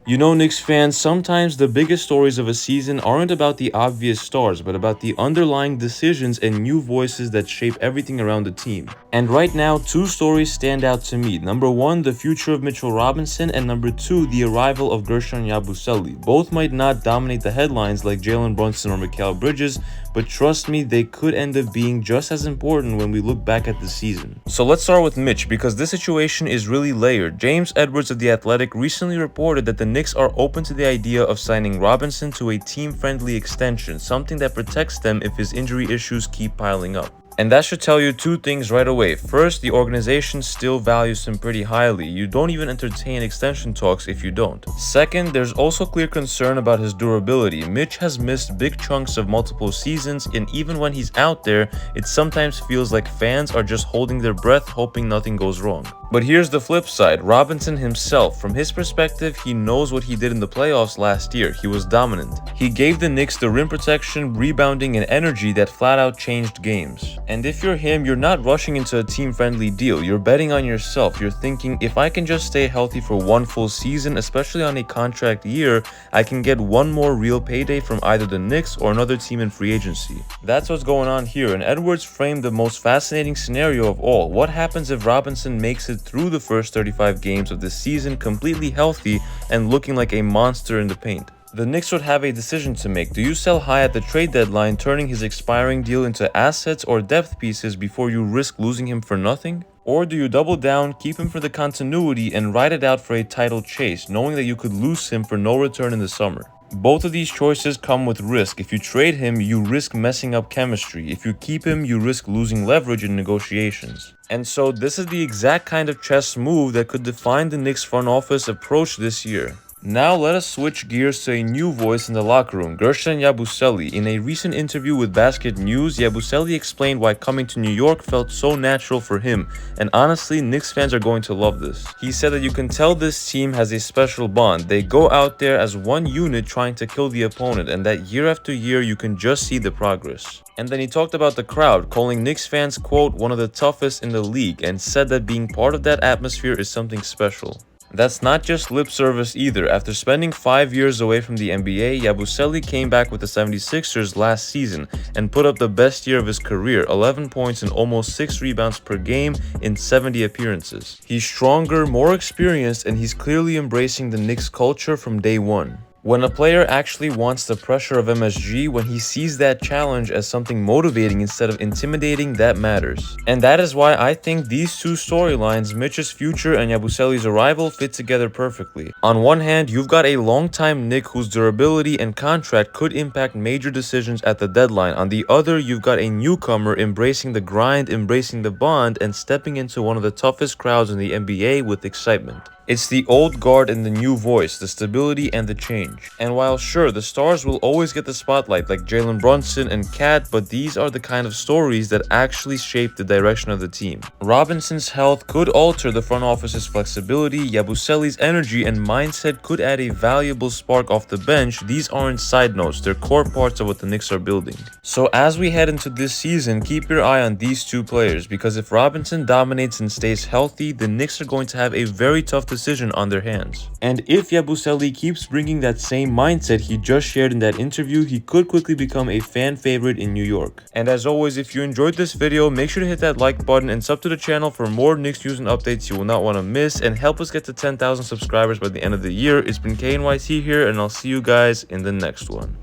You know, Knicks fans, sometimes the biggest stories of a season aren't about the obvious stars, but about the underlying decisions and new voices that shape everything around the team. And right now, two stories stand out to me. Number one, the future of Mitchell Robinson, and number two, the arrival of Guerschon Yabusele. Both might not dominate the headlines like Jalen Brunson or Mikal Bridges, but trust me, they could end up being just as important when we look back at the season. So let's start with Mitch, because this situation is really layered. James Edwards of The Athletic recently reported that the Knicks are open to the idea of signing Robinson to a team-friendly extension, something that protects them if his injury issues keep piling up. And that should tell you two things right away. First, the organization still values him pretty highly. You don't even entertain extension talks if you don't. Second, there's also clear concern about his durability. Mitch has missed big chunks of multiple seasons, and even when he's out there, it sometimes feels like fans are just holding their breath hoping nothing goes wrong. But here's the flip side, Robinson himself. From his perspective, he knows what he did in the playoffs last year. He was dominant. He gave the Knicks the rim protection, rebounding, and energy that flat out changed games. And if you're him, you're not rushing into a team-friendly deal. You're betting on yourself. You're thinking, if I can just stay healthy for one full season, especially on a contract year, I can get one more real payday from either the Knicks or another team in free agency. That's what's going on here, and Edwards framed the most fascinating scenario of all. What happens if Robinson makes it through the first 35 games of the season completely healthy and looking like a monster in the paint? The Knicks would have a decision to make. Do you sell high at the trade deadline, turning his expiring deal into assets or depth pieces before you risk losing him for nothing? Or do you double down, keep him for the continuity, and ride it out for a title chase, knowing that you could lose him for no return in the summer? Both of these choices come with risk. If you trade him, you risk messing up chemistry. If you keep him, you risk losing leverage in negotiations. And so this is the exact kind of chess move that could define the Knicks front office approach this year. Now let us switch gears to a new voice in the locker room, Guerschon Yabusele. In a recent interview with Basket News, Yabusele explained why coming to New York felt so natural for him, and honestly, Knicks fans are going to love this. He said that you can tell this team has a special bond. They go out there as one unit trying to kill the opponent, and that year after year you can just see the progress. And then he talked about the crowd, calling Knicks fans, quote, one of the toughest in the league, and said that being part of that atmosphere is something special. That's not just lip service either. After spending 5 years away from the NBA, Yabusele came back with the 76ers last season and put up the best year of his career, 11 points and almost 6 rebounds per game in 70 appearances. He's stronger, more experienced, and he's clearly embracing the Knicks culture from day one. When a player actually wants the pressure of MSG, when he sees that challenge as something motivating instead of intimidating, that matters. And that is why I think these two storylines, Mitch's future and Yabusele's arrival, fit together perfectly. On one hand, you've got a long-time Knick whose durability and contract could impact major decisions at the deadline. On the other, you've got a newcomer embracing the grind, embracing the bond, and stepping into one of the toughest crowds in the NBA with excitement. It's the old guard and the new voice, the stability and the change. And while sure, the stars will always get the spotlight like Jalen Brunson and Cat, but these are the kind of stories that actually shape the direction of the team. Robinson's health could alter the front office's flexibility, Yabusele's energy and mindset could add a valuable spark off the bench. These aren't side notes, they're core parts of what the Knicks are building. So as we head into this season, keep your eye on these two players, because if Robinson dominates and stays healthy, the Knicks are going to have a very tough decision on their hands. And if Yabusele keeps bringing that same mindset he just shared in that interview, he could quickly become a fan favorite in New York. And as always, if you enjoyed this video, make sure to hit that like button and sub to the channel for more Knicks news and updates you will not want to miss, and help us get to 10,000 subscribers by the end of the year. It's been KNYT here, and I'll see you guys in the next one.